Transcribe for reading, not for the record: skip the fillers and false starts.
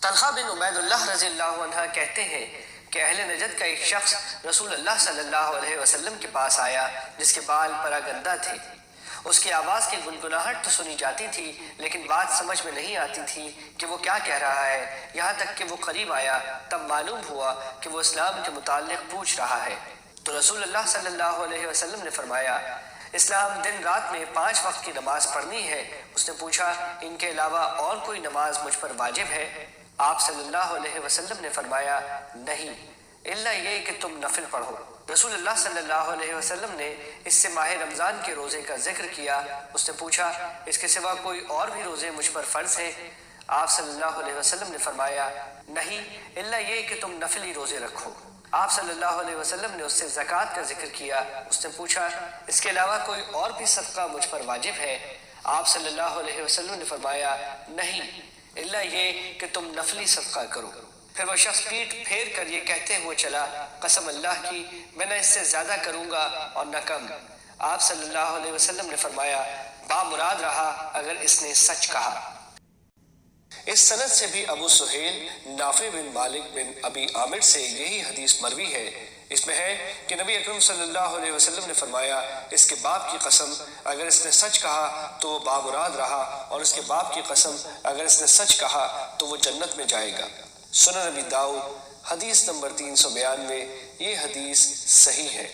طلحہ بن عبید اللہ رضی اللہ عنہ کہتے ہیں کہ اہل نجد کا ایک شخص رسول اللہ صلی اللہ علیہ وسلم کے پاس آیا جس کے بال پراگندہ تھے۔ اس کی آواز کی گنگناہٹ تو سنی جاتی تھی لیکن بات سمجھ میں نہیں آتی تھی کہ وہ کیا کہہ رہا ہے، یہاں تک کہ وہ قریب آیا تب معلوم ہوا کہ وہ اسلام کے متعلق پوچھ رہا ہے۔ تو رسول اللہ صلی اللہ علیہ وسلم نے فرمایا، اسلام دن رات میں 5 وقت کی نماز پڑھنی ہے۔ اس نے پوچھا، ان کے علاوہ اور کوئی نماز مجھ پر واجب ہے؟ آپ صلی اللہ علیہ وسلم نے فرمایا، نہیں، الا یہ کہ تم نفل پڑھو۔ رسول اللہ صلی اللہ علیہ وسلم نے اس سے ماہ رمضان کے روزے کا ذکر کیا۔ اس نے پوچھا، اس کے سوا کوئی اور بھی روزے مجھ پر فرض ہیں؟ آپ صلی اللہ علیہ وسلم نے فرمایا، نہیں، الا یہ کہ تم نفلی روزے رکھو۔ آپ صلی اللہ علیہ وسلم نے اس سے زکوٰۃ کا ذکر کیا۔ اس نے پوچھا، اس کے علاوہ کوئی اور بھی صدقہ مجھ پر واجب ہے؟ آپ صلی اللہ علیہ وسلم نے فرمایا، نہیں، الا یہ کہ تم نفلی صدقہ کرو۔ پھر وہ شخص پیٹ پھیر کر یہ کہتے ہوئے چلا، قسم اللہ کی، میں نہ اس سے زیادہ کروں گا اور نہ کم۔ آپ صلی اللہ علیہ وسلم نے فرمایا، بامراد رہا اگر اس نے سچ کہا۔ اس سند سے بھی ابو سہیل نافع بن مالک بن ابی عامر سے یہی حدیث مروی ہے۔ اس میں ہے کہ نبی اکرم صلی اللہ علیہ وسلم نے فرمایا، اس کے باپ کی قسم اگر اس نے سچ کہا تو وہ بامراد رہا، اور اس کے باپ کی قسم اگر اس نے سچ کہا تو وہ جنت میں جائے گا۔ سنن ابی داؤد حدیث نمبر 392۔ یہ حدیث صحیح ہے۔